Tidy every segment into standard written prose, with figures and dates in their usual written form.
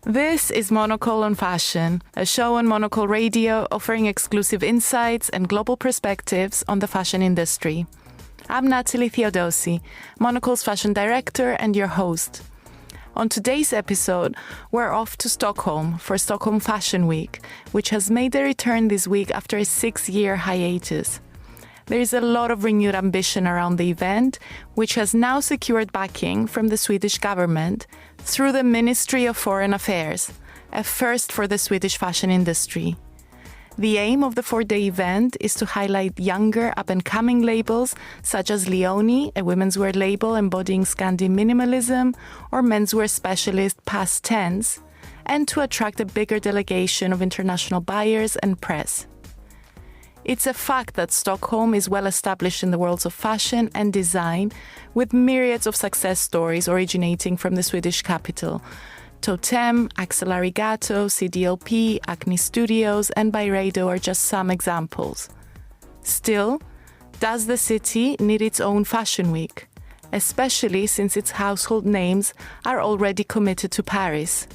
This is Monocle on Fashion, a show on Monocle Radio offering exclusive insights and global perspectives on the fashion industry. I'm Natalie Theodosi, Monocle's fashion director and your host. On today's episode, we're off to Stockholm for Stockholm Fashion Week, which has made a return this week after a 6-year hiatus. There is a lot of renewed ambition around the event, which has now secured backing from the Swedish government through the Ministry of Foreign Affairs, a first for the Swedish fashion industry. The aim of the 4-day event is to highlight younger up-and-coming labels such as Leonie, a women's wear label embodying Scandi minimalism, or menswear specialist Past Tense, and to attract a bigger delegation of international buyers and press. It's a fact that Stockholm is well established in the worlds of fashion and design, with myriads of success stories originating from the Swedish capital. Totem, Axel Arigato, CDLP, Acne Studios, and Byredo are just some examples. Still, does the city need its own fashion week? Especially since its household names are already committed to Paris.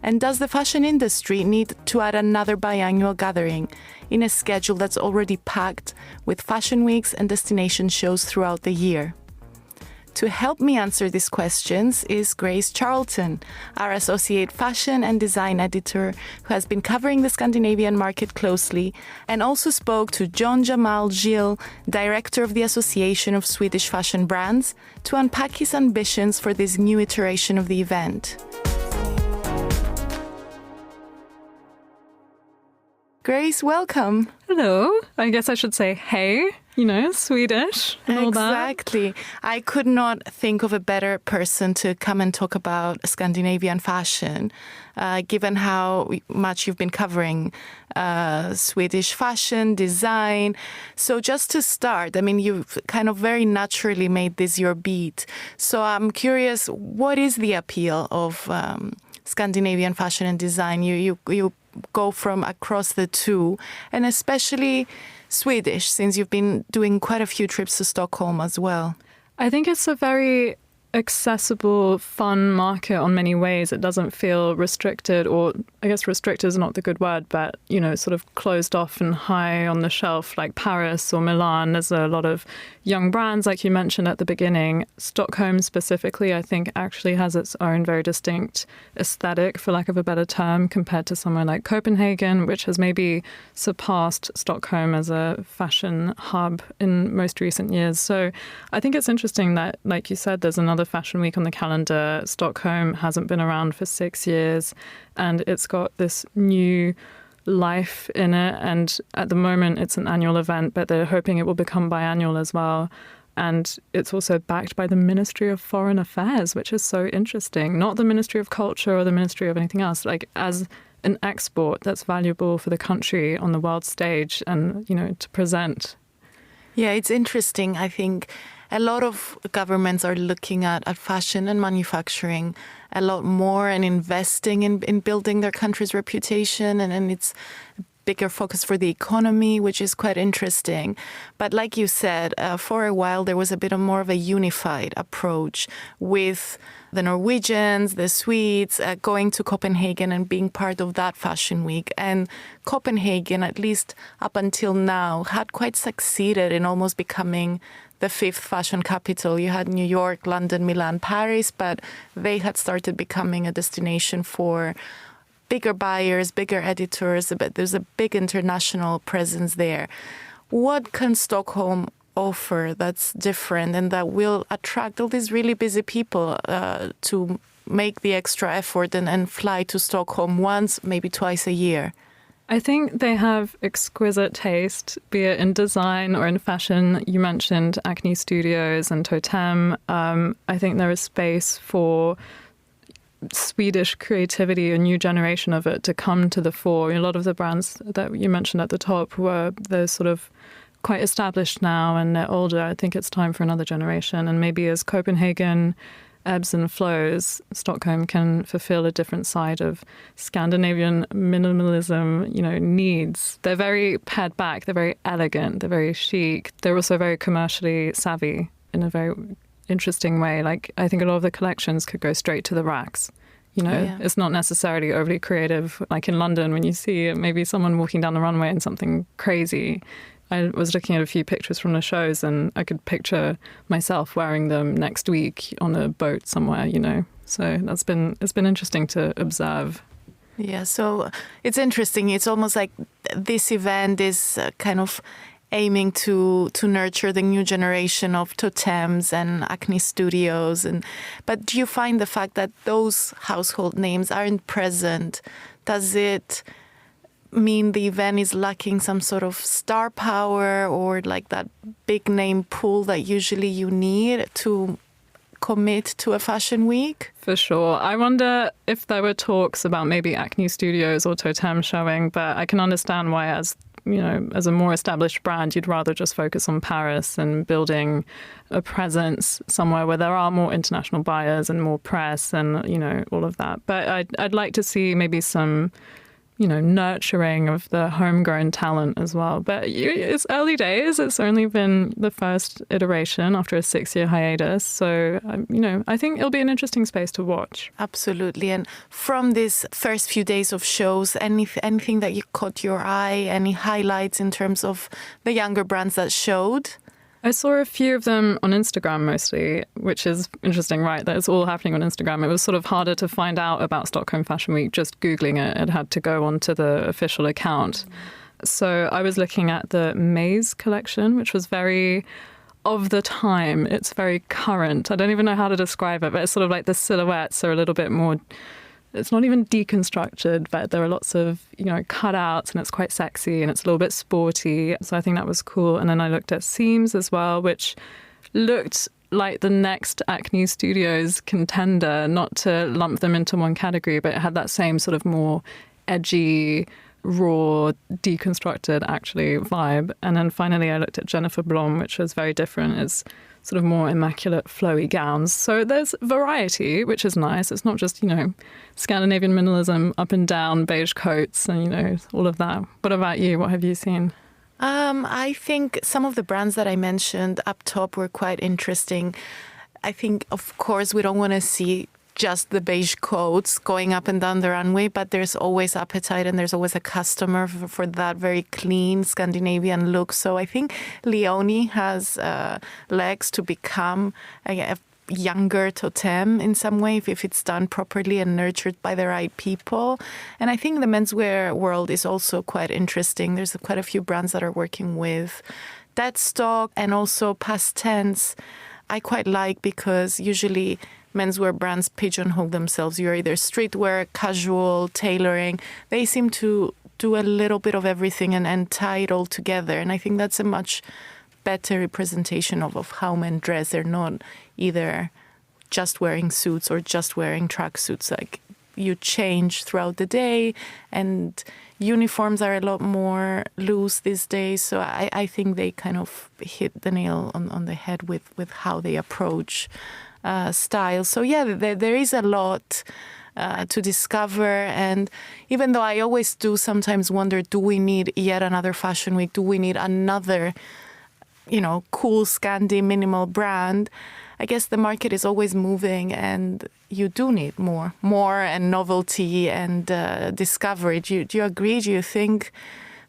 And does the fashion industry need to add another biannual gathering in a schedule that's already packed with fashion weeks and destination shows throughout the year? To help me answer these questions is Grace Charlton, our associate fashion and design editor who has been covering the Scandinavian market closely and also spoke to John-Jamal Gille, director of the Association of Swedish Fashion Brands, to unpack his ambitions for this new iteration of the event. Grace, welcome. Hello. I guess I should say hey, Swedish and all that. Exactly. I could not think of a better person to come and talk about Scandinavian fashion, given how much you've been covering Swedish fashion, design. So just to start, you've kind of very naturally made this your beat. So I'm curious, what is the appeal of Scandinavian fashion and design? You go from across the two, and especially Swedish, since you've been doing quite a few trips to Stockholm as well. I think it's a very accessible, fun market on many ways. It doesn't feel restricted, or I guess restricted is not the good word, but, sort of closed off and high on the shelf like Paris or Milan. There's a lot of young brands, like you mentioned at the beginning. Stockholm specifically, I think, actually has its own very distinct aesthetic, for lack of a better term, compared to somewhere like Copenhagen, which has maybe surpassed Stockholm as a fashion hub in most recent years. So I think it's interesting that, like you said, there's another fashion week on the calendar. Stockholm hasn't been around for 6 years, and it's got this new life in it. And at the moment, it's an annual event, but they're hoping it will become biannual as well. And it's also backed by the Ministry of Foreign Affairs, which is so interesting. Not the Ministry of Culture or the Ministry of anything else. Like, as an export that's valuable for the country on the world stage and, to present. Yeah, it's interesting. I think a lot of governments are looking at fashion and manufacturing a lot more and investing in building their country's reputation, and it's a bigger focus for the economy, which is quite interesting. But like you said, for a while there was a bit more of a unified approach with the Norwegians, the Swedes, going to Copenhagen and being part of that fashion week. And Copenhagen, at least up until now, had quite succeeded in almost becoming the fifth fashion capital. You had New York, London, Milan, Paris, but they had started becoming a destination for bigger buyers, bigger editors, but there's a big international presence there. What can Stockholm offer that's different and that will attract all these really busy people to make the extra effort and fly to Stockholm once, maybe twice a year? I think they have exquisite taste, be it in design or in fashion. You mentioned Acne Studios and Totem. I think there is space for Swedish creativity, a new generation of it, to come to the fore. A lot of the brands that you mentioned at the top they're sort of quite established now and they're older. I think it's time for another generation. And maybe as Copenhagen ebbs and flows, Stockholm can fulfill a different side of Scandinavian minimalism, needs. They're very pared back, they're very elegant, they're very chic. They're also very commercially savvy in a very interesting way. Like, I think a lot of the collections could go straight to the racks. It's not necessarily overly creative. Like in London, when you see maybe someone walking down the runway in something crazy. I was looking at a few pictures from the shows and I could picture myself wearing them next week on a boat somewhere, So it's been interesting to observe. Yeah, so it's interesting. It's almost like this event is kind of aiming to nurture the new generation of totems and acne studios. But do you find the fact that those household names aren't present, does it mean the event is lacking some sort of star power or like that big name pool that usually you need to commit to a fashion week? For sure. I wonder if there were talks about maybe acne studios or totem showing, but I can understand why as a more established brand, you'd rather just focus on Paris and building a presence somewhere where there are more international buyers and more press and, all of that. But I'd like to see maybe some, nurturing of the homegrown talent as well. But it's early days. It's only been the first iteration after a 6-year hiatus. So, I think it'll be an interesting space to watch. Absolutely. And from these first few days of shows, anything that you caught your eye, any highlights in terms of the younger brands that showed? I saw a few of them on Instagram mostly, which is interesting, right? That it's all happening on Instagram. It was sort of harder to find out about Stockholm Fashion Week just Googling it. It had to go onto the official account. So I was looking at the Maze collection, which was very of the time. It's very current. I don't even know how to describe it, but it's sort of like the silhouettes are a little bit more... It's not even deconstructed, but there are lots of, cutouts and it's quite sexy and it's a little bit sporty. So I think that was cool. And then I looked at Seams as well, which looked like the next Acne Studios contender, not to lump them into one category, but it had that same sort of more edgy, raw, deconstructed actually vibe. And then finally I looked at Jennifer Blom, which was very different. It's sort of more immaculate, flowy gowns. So there's variety, which is nice. It's not just, Scandinavian minimalism, up and down, beige coats and, all of that. What about you? What have you seen? I think some of the brands that I mentioned up top were quite interesting. I think, of course, we don't want to see just the beige coats going up and down the runway, but there's always appetite and there's always a customer for that very clean Scandinavian look. So I think Leonie has legs to become a younger totem in some way if it's done properly and nurtured by the right people. And I think the menswear world is also quite interesting. There's quite a few brands that are working with deadstock and also past tense. I quite like because usually menswear brands pigeonhole themselves. You're either streetwear, casual, tailoring. They seem to do a little bit of everything and tie it all together. And I think that's a much better representation of how men dress. They're not either just wearing suits or just wearing tracksuits. Like, you change throughout the day and uniforms are a lot more loose these days. So I think they kind of hit the nail on the head with how they approach style. So yeah, there is a lot to discover. And even though I always do sometimes wonder, do we need yet another fashion week? Do we need another, cool Scandi minimal brand? I guess the market is always moving and you do need more and novelty and discovery. Do you agree? Do you think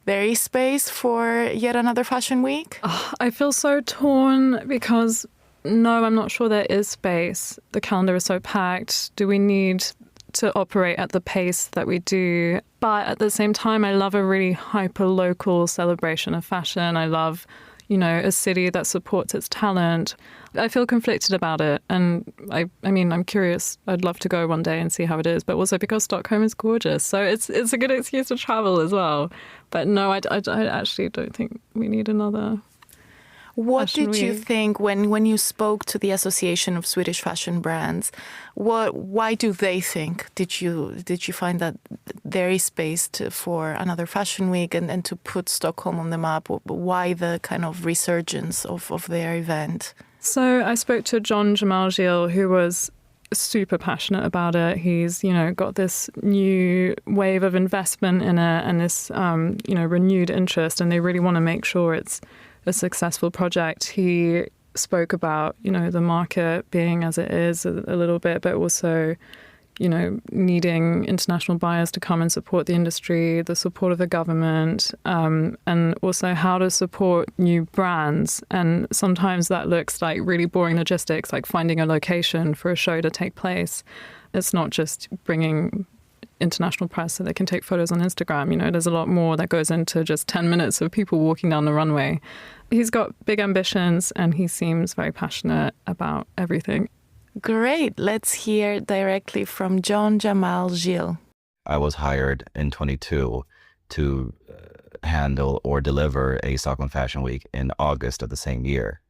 there is space for yet another fashion week? Oh, I feel so torn because no, I'm not sure there is space. The calendar is so packed. Do we need to operate at the pace that we do? But at the same time, I love a really hyper-local celebration of fashion. I love, a city that supports its talent. I feel conflicted about it. And I mean, I'm curious. I'd love to go one day and see how it is. But also because Stockholm is gorgeous. So it's a good excuse to travel as well. But no, I actually don't think we need another. What did you think when you spoke to the Association of Swedish Fashion Brands? Why do they think? Did you find that there is space for another fashion week and to put Stockholm on the map? Why the kind of resurgence of their event? So I spoke to John-Jamal Gille, who was super passionate about it. He's, got this new wave of investment in it and this, renewed interest, and they really want to make sure it's a successful project. He spoke about, the market being as it is a little bit, but also, needing international buyers to come and support the industry, the support of the government, and also how to support new brands. And sometimes that looks like really boring logistics, like finding a location for a show to take place. It's not just bringing international press so they can take photos on Instagram. There's a lot more that goes into just 10 minutes of people walking down the runway. He's got big ambitions and he seems very passionate about everything. Great. Let's hear directly from John-Jamal Gille. I was hired in 22 to handle or deliver a Stockholm Fashion Week in August of the same year,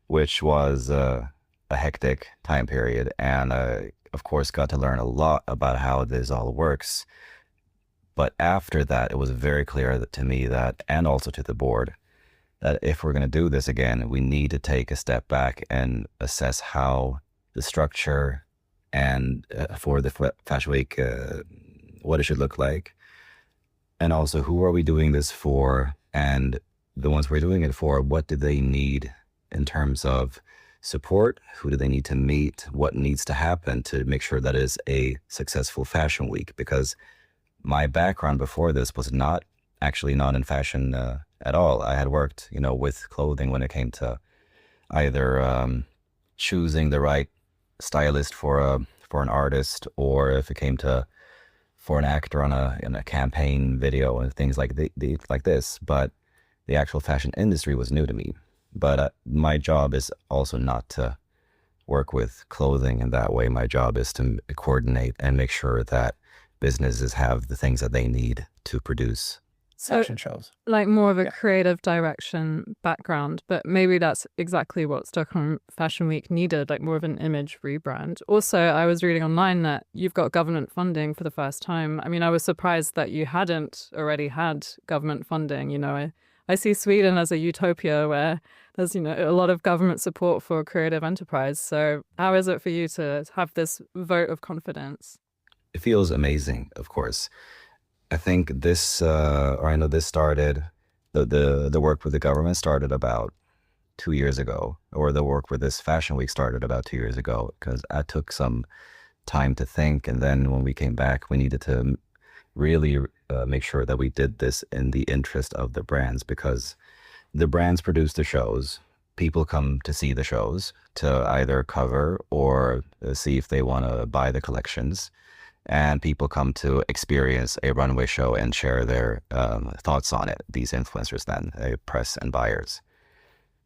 which was a hectic time period. And I, of course, got to learn a lot about how this all works. But after that, it was very clear to me that, and also to the board, that if we're going to do this again, we need to take a step back and assess how the structure and for the Fashion Week, what it should look like. And also, who are we doing this for? And the ones we're doing it for, what do they need in terms of support? Who do they need to meet? What needs to happen to make sure that is a successful Fashion Week? Because my background before this was not in fashion at all. I had worked, with clothing when it came to either choosing the right stylist for an artist, or if it came to for an actor in a campaign video and things like like this. But the actual fashion industry was new to me. But my job is also not to work with clothing in that way. My job is to coordinate and make sure that businesses have the things that they need to produce fashion shows. Like more of a creative direction background, but maybe that's exactly what Stockholm Fashion Week needed, like more of an image rebrand. Also, I was reading online that you've got government funding for the first time. I mean, I was surprised that you hadn't already had government funding. I see Sweden as a utopia where there's, a lot of government support for creative enterprise. So how is it for you to have this vote of confidence? It feels amazing, of course. I think this, I know this started, the work with the government started about 2 years ago, or the work with this Fashion Week started about 2 years ago, because I took some time to think. And then when we came back, we needed to really make sure that we did this in the interest of the brands, because the brands produce the shows. People come to see the shows to either cover or see if they want to buy the collections. And people come to experience a runway show and share their thoughts on it, these influencers then, press and buyers.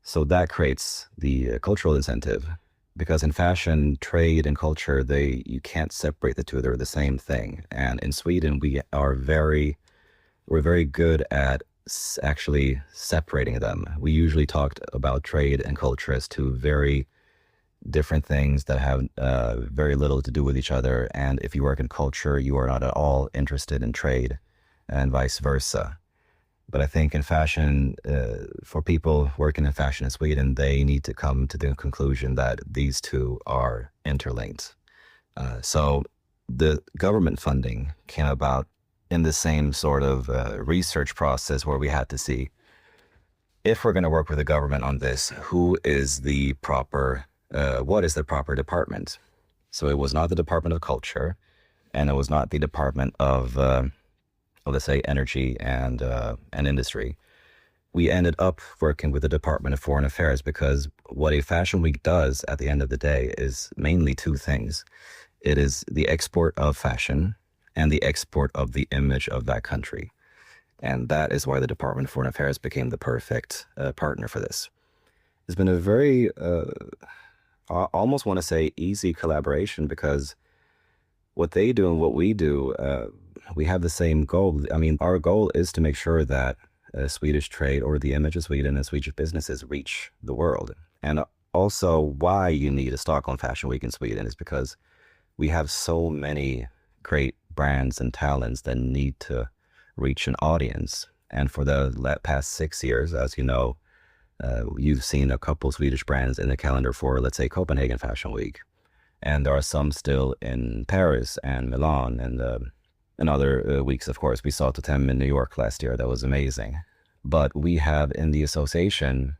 So that creates the cultural incentive, because in fashion, trade and culture, you can't separate the two. They're the same thing. And in Sweden, we're very good at actually separating them. We usually talked about trade and culture as two very different things that have very little to do with each other. And if you work in culture, you are not at all interested in trade, and vice versa. But I think in fashion, for people working in fashion in Sweden, they need to come to the conclusion that these two are interlinked. So the government funding came about in the same sort of research process where we had to see, if we're going to work with the government on this, what is the proper department? So it was not the Department of Culture, and it was not the Department of let's say, Energy and Industry. We ended up working with the Department of Foreign Affairs, because what a Fashion Week does at the end of the day is mainly two things. It is the export of fashion and the export of the image of that country. And that is why the Department of Foreign Affairs became the perfect partner for this. It's been a very, I almost want to say, easy collaboration, because what they do and what we do, we have the same goal. I mean, our goal is to make sure that Swedish trade, or the image of Sweden and Swedish businesses, reach the world. And also, why you need a Stockholm Fashion Week in Sweden is because we have so many great brands and talents that need to reach an audience. And for the past 6 years, as you know, you've seen a couple Swedish brands in the calendar for, let's say, Copenhagen Fashion Week. And there are some still in Paris and Milan and in other weeks, of course. We saw Totem in New York last year. That was amazing. But we have in the association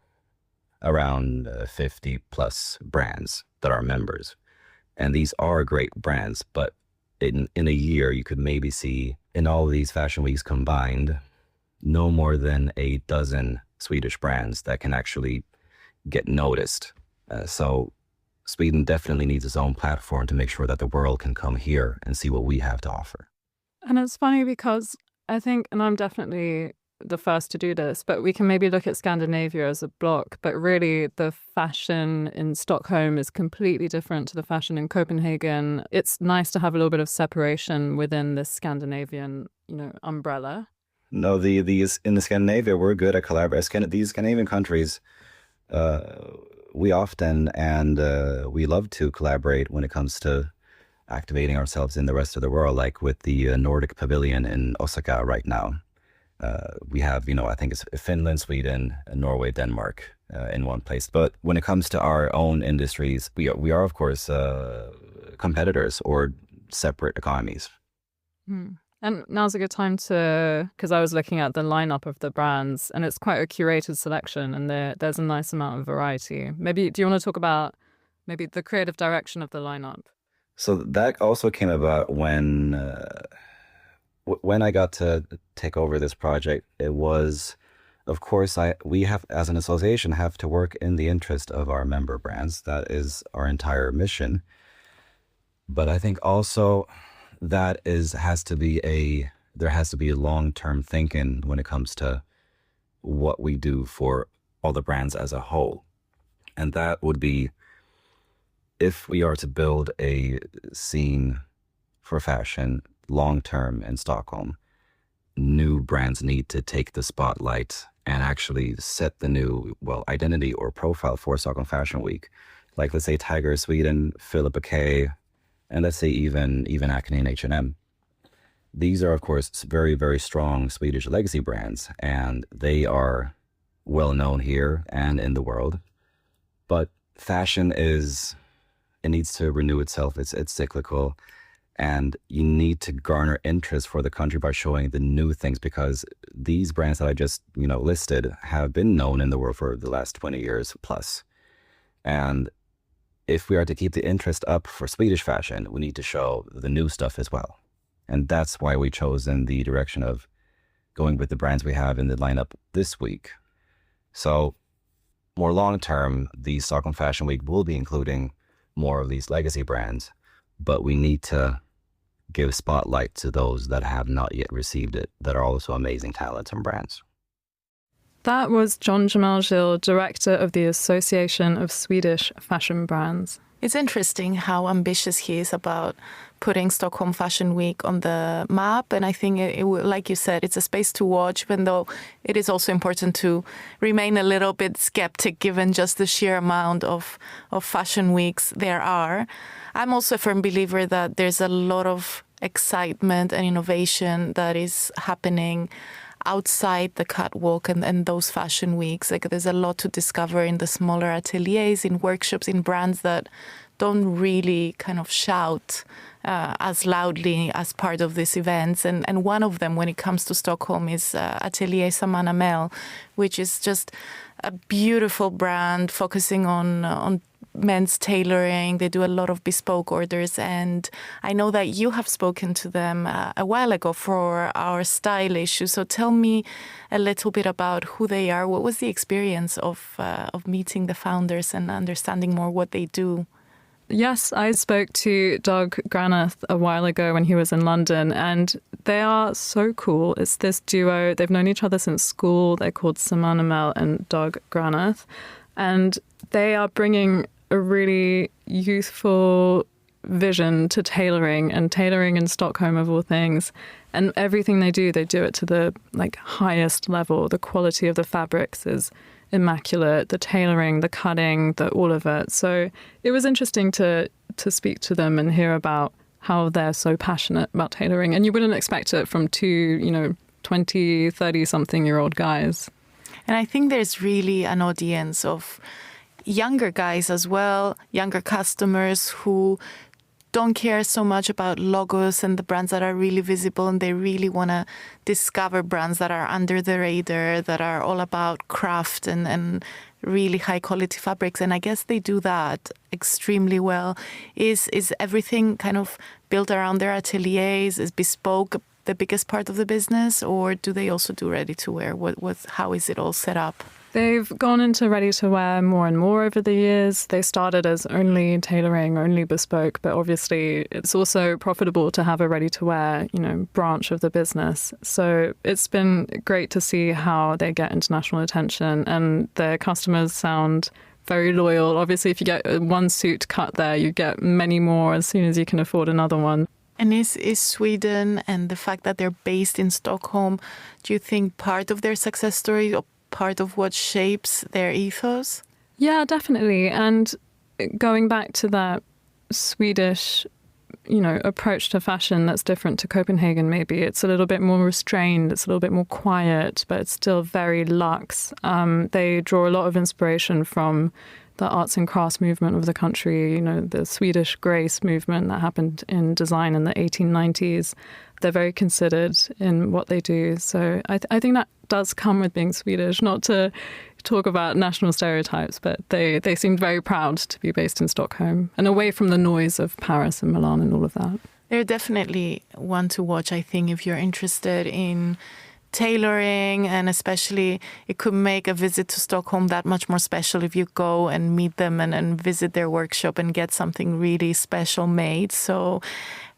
around 50 plus brands that are members. And these are great brands, but in a year, you could maybe see in all of these fashion weeks combined, no more than a dozen Swedish brands that can actually get noticed. So Sweden definitely needs its own platform to make sure that the world can come here and see what we have to offer. And it's funny because I think, and I'm definitely the first to do this, but we can maybe look at Scandinavia as a block, but really the fashion in Stockholm is completely different to the fashion in Copenhagen. It's nice to have a little bit of separation within this Scandinavian, umbrella. No, these in the Scandinavia, we're good at collaborating. These Scandinavian countries, we often and we love to collaborate when it comes to activating ourselves in the rest of the world, like with the Nordic Pavilion in Osaka right now. We have, I think it's Finland, Sweden, Norway, Denmark in one place. But when it comes to our own industries, we are of course, competitors or separate economies. And now's a good time because I was looking at the lineup of the brands and it's quite a curated selection and there's a nice amount of variety. Maybe, do you want to talk about maybe the creative direction of the lineup? So that also came about when I got to take over this project. It was, of course, we have, as an association, have to work in the interest of our member brands. That is our entire mission. But I think also that there has to be long-term thinking when it comes to what we do for all the brands as a whole. And that would be, if we are to build a scene for fashion long-term in Stockholm, new brands need to take the spotlight and actually set the new, identity or profile for Stockholm Fashion Week. Like, let's say Tiger Sweden, Philippa K, and let's say even Acne and H&M. These are, of course, very, very strong Swedish legacy brands, and they are well known here and in the world. But fashion it needs to renew itself. It's cyclical, and you need to garner interest for the country by showing the new things, because these brands that I just, listed have been known in the world for the last 20 years plus. And if we are to keep the interest up for Swedish fashion, we need to show the new stuff as well. And that's why we chose in the direction of going with the brands we have in the lineup this week. So more long-term, the Stockholm Fashion Week will be including more of these legacy brands, but we need to give spotlight to those that have not yet received it, that are also amazing talents and brands. That was John-Jamal Gille, director of the Association of Swedish Fashion Brands. It's interesting how ambitious he is about putting Stockholm Fashion Week on the map. And I think, like you said, it's a space to watch, even though it is also important to remain a little bit skeptic given just the sheer amount of fashion weeks there are. I'm also a firm believer that there's a lot of excitement and innovation that is happening outside the catwalk and those fashion weeks. Like, there's a lot to discover in the smaller ateliers, in workshops, in brands that don't really kind of shout as loudly as part of these events. And one of them, when it comes to Stockholm, is Atelier Saman Amel, which is just a beautiful brand focusing on men's tailoring. They do a lot of bespoke orders, and I know that you have spoken to them a while ago for our style issue. So tell me a little bit about who they are. What was the experience of meeting the founders and understanding more what they do? Yes, I spoke to Doug Granath a while ago when he was in London, and they are so cool. It's this duo. They've known each other since school. They're called Saman Amel and Doug Granath, and they are bringing a really youthful vision to tailoring, and tailoring in Stockholm of all things. And everything they do it to the highest level. The quality of the fabrics is immaculate, the tailoring, the cutting, all of it. So it was interesting to speak to them and hear about how they're so passionate about tailoring. And you wouldn't expect it from two, 20, 30-something-year-old guys. And I think there's really an audience of younger guys as well, younger customers who don't care so much about logos and the brands that are really visible, and they really want to discover brands that are under the radar, that are all about craft and really high quality fabrics. And I guess they do that extremely well. Is everything kind of built around their ateliers? Is bespoke the biggest part of the business, or do they also do ready to wear? How is it all set up? They've gone into ready-to-wear more and more over the years. They started as only tailoring, only bespoke, but obviously it's also profitable to have a ready-to-wear, branch of the business. So it's been great to see how they get international attention, and their customers sound very loyal. Obviously, if you get one suit cut there, you get many more as soon as you can afford another one. And is Sweden and the fact that they're based in Stockholm, do you think part of their success story, or part of what shapes their ethos? Yeah, definitely. And going back to that Swedish, approach to fashion that's different to Copenhagen, maybe it's a little bit more restrained, it's a little bit more quiet, but it's still very luxe. They draw a lot of inspiration from the arts and crafts movement of the country, the Swedish grace movement that happened in design in the 1890s. They're very considered in what they do. So I think that does come with being Swedish, not to talk about national stereotypes, but they seemed very proud to be based in Stockholm and away from the noise of Paris and Milan and all of that. They're definitely one to watch, I think, if you're interested in tailoring, and especially it could make a visit to Stockholm that much more special if you go and meet them and visit their workshop and get something really special made. So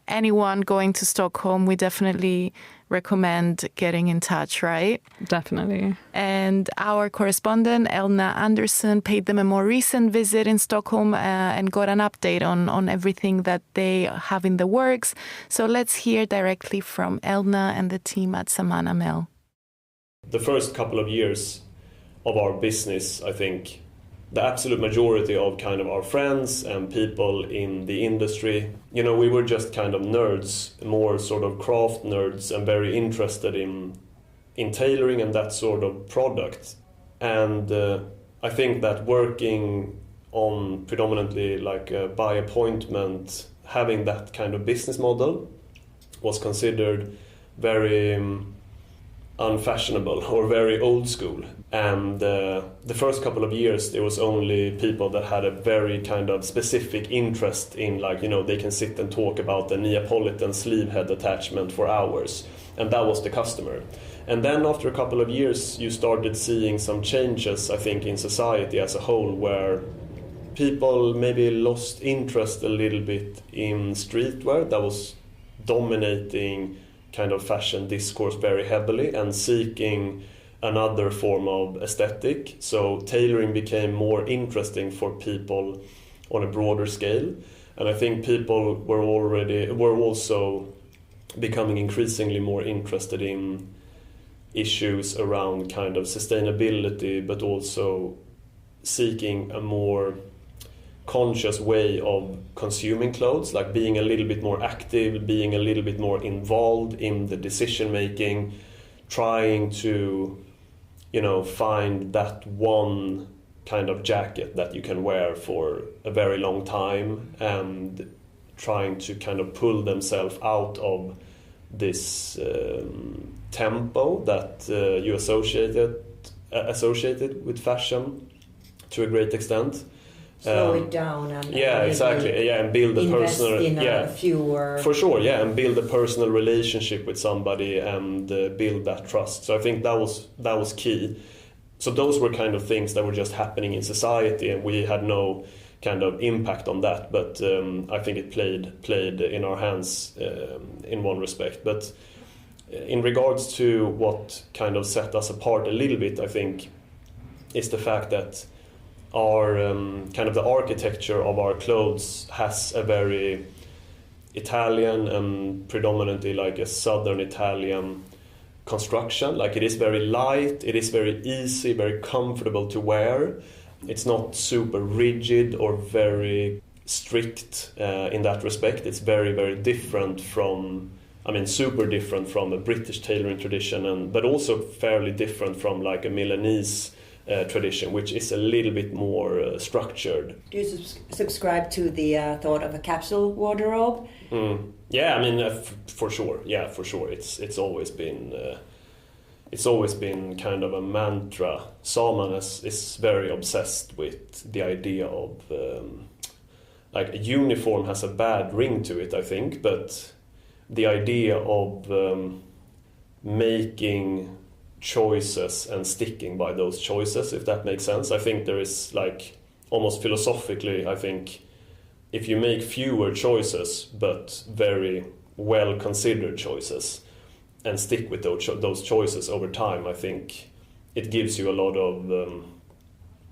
anyone going to Stockholm, we definitely recommend getting in touch, right? Definitely. And our correspondent, Elna Andersson, paid them a more recent visit in Stockholm and got an update on everything that they have in the works. So let's hear directly from Elna and the team at Saman, Amel. The first couple of years of our business, I think, the absolute majority of kind of our friends and people in the industry, we were just kind of nerds, more sort of craft nerds, and very interested in tailoring and that sort of product. And I think that working on predominantly like by appointment, having that kind of business model was considered very unfashionable or very old school. And the first couple of years, there was only people that had a very kind of specific interest in, they can sit and talk about the Neapolitan sleeve head attachment for hours. And that was the customer. And then after a couple of years, you started seeing some changes, I think, in society as a whole, where people maybe lost interest a little bit in streetwear that was dominating kind of fashion discourse very heavily, and seeking another form of aesthetic. So tailoring became more interesting for people on a broader scale. And I think people were also becoming increasingly more interested in issues around kind of sustainability, but also seeking a more conscious way of consuming clothes, like being a little bit more active, being a little bit more involved in the decision making, trying to find that one kind of jacket that you can wear for a very long time, and trying to kind of pull themselves out of this tempo that you associated with fashion to a great extent. Slow it down and exactly, and build a personal fewer. For sure, and build a personal relationship with somebody and build that trust. So I think that was key. So those were kind of things that were just happening in society, and we had no kind of impact on that. But I think it played in our hands in one respect. But in regards to what kind of set us apart a little bit, I think, is the fact that our kind of the architecture of our clothes has a very Italian and predominantly like a southern Italian construction. Like, it is very light, it is very easy, very comfortable to wear. It's not super rigid or very strict in that respect. It's very, very different from, super different from a British tailoring tradition, but also fairly different from like a Milanese tradition, which is a little bit more structured. Do you subscribe to the thought of a capsule wardrobe? Yeah, I mean, for sure. Yeah, for sure. It's always been kind of a mantra. Saman is very obsessed with the idea of like a uniform has a bad ring to it, I think, but the idea of making choices and sticking by those choices, if that makes sense. I think there is, like, almost philosophically, I think if you make fewer choices but very well considered choices and stick with those choices over time, I think it gives you a lot of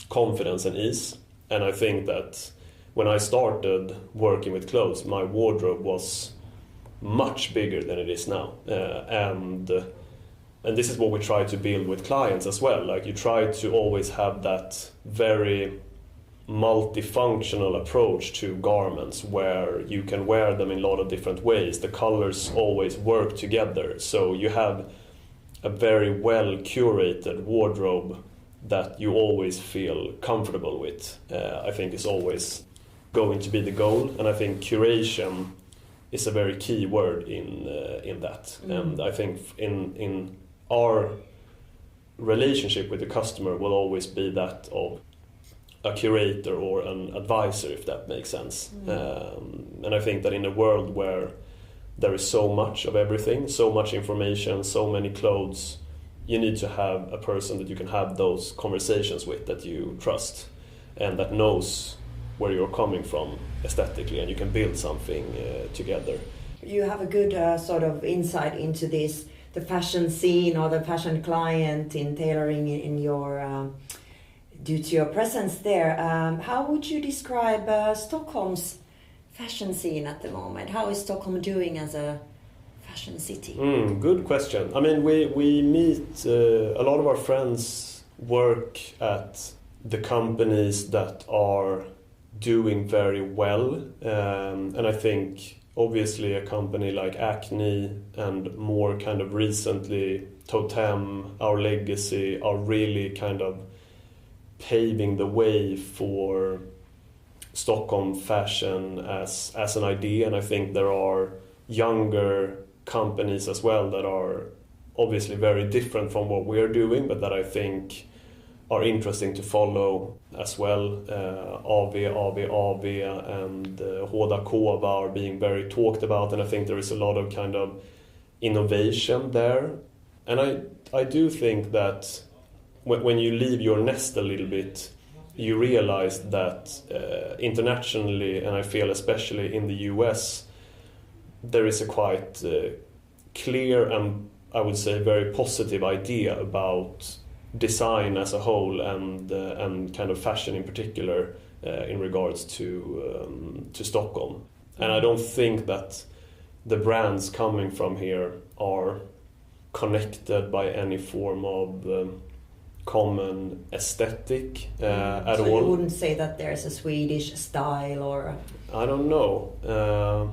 confidence and ease. And I think that when I started working with clothes, my wardrobe was much bigger than it is now, and this is what we try to build with clients as well. Like, you try to always have that very multifunctional approach to garments where you can wear them in a lot of different ways. The colors always work together, so you have a very well curated wardrobe that you always feel comfortable with. I think is always going to be the goal, and I think curation is a very key word in that. And I think in our relationship with the customer will always be that of a curator or an advisor, if that makes sense. And I think that in a world where there is so much of everything, so much information, so many clothes, you need to have a person that you can have those conversations with, that you trust and that knows where you're coming from aesthetically, and you can build something together. You have a good sort of insight into this, the fashion scene or the fashion client in tailoring in your due to your presence there. How would you describe Stockholm's fashion scene at the moment? How is Stockholm doing as a fashion city? Good question. I mean, we meet, a lot of our friends work at the companies that are doing very well, and I think obviously a company like Acne and more kind of recently Totem, Our Legacy, are really kind of paving the way for Stockholm fashion as an idea. And I think there are younger companies as well that are obviously very different from what we're doing, but that I think are interesting to follow as well. AV and Håda Kova are being very talked about, and I think there is a lot of kind of innovation there. And I do think that when you leave your nest a little bit, you realize that internationally, and I feel especially in the US, there is a quite clear and I would say very positive idea about design as a whole and kind of fashion in particular in regards to Stockholm. And I don't think that the brands coming from here are connected by any form of common aesthetic at all. So you wouldn't say that there's a Swedish style or... I don't know.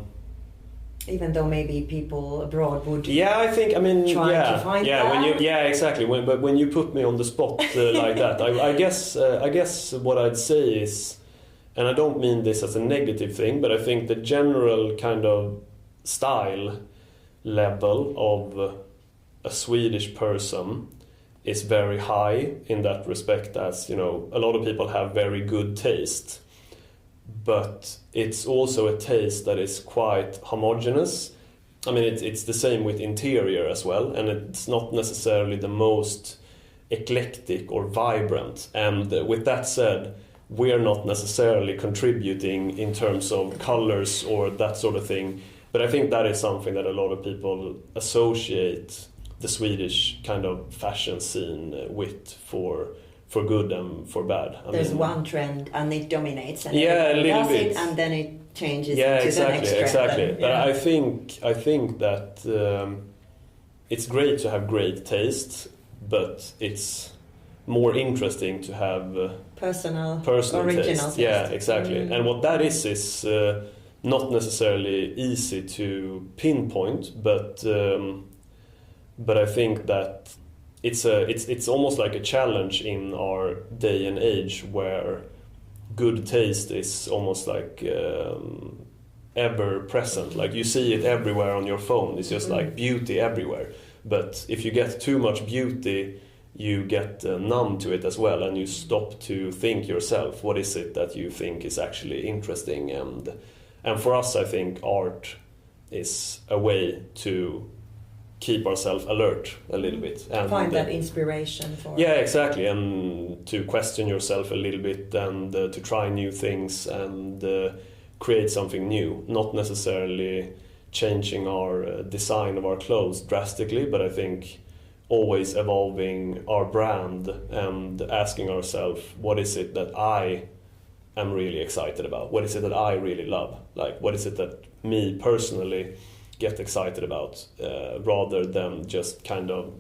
Even though maybe people abroad would I think, I mean, try to find that. Exactly. But when you put me on the spot like that, I guess what I'd say is, and I don't mean this as a negative thing, but I think the general kind of style level of a Swedish person is very high in that respect, as, you know, a lot of people have very good taste. But it's also a taste that is quite homogeneous. I mean, it's the same with interior as well, and it's not necessarily the most eclectic or vibrant. And with that said, we're not necessarily contributing in terms of colors or that sort of thing. But I think that is something that a lot of people associate the Swedish kind of fashion scene with, for good and for bad. There's one trend and it dominates, and a little does bit, it, and then it changes to exactly, the next trend. Exactly. But I think that it's great to have great taste, but it's more interesting to have personal original taste. taste. Yeah, exactly. And what that is not necessarily easy to pinpoint, but I think that it's almost like a challenge in our day and age where good taste is almost like ever present. Like you see it everywhere on your phone. It's just like beauty everywhere. But if you get too much beauty, you get numb to it as well, and you stop to think yourself, what is it that you think is actually interesting? And for us, I think art is a way to keep ourselves alert a little bit. And find that inspiration for... Yeah, exactly. And to question yourself a little bit, and to try new things, and create something new. Not necessarily changing our design of our clothes drastically, but I think always evolving our brand and asking ourselves, what is it that I am really excited about? What is it that I really love? Like, what is it that me personally get excited about, rather than just kind of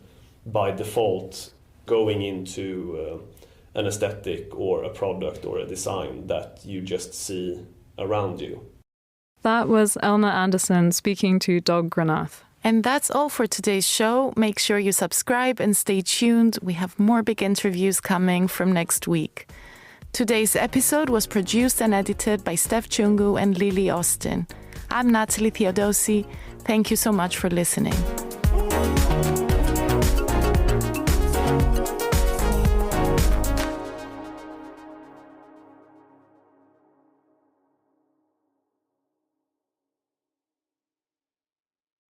by default going into an aesthetic or a product or a design that you just see around you. That was Elna Andersson speaking to Dog Granath. And that's all for today's show. Make sure you subscribe and stay tuned. We have more big interviews coming from next week. Today's episode was produced and edited by Steph Chungu and Lily Austin. I'm Natalie Theodosi. Thank you so much for listening.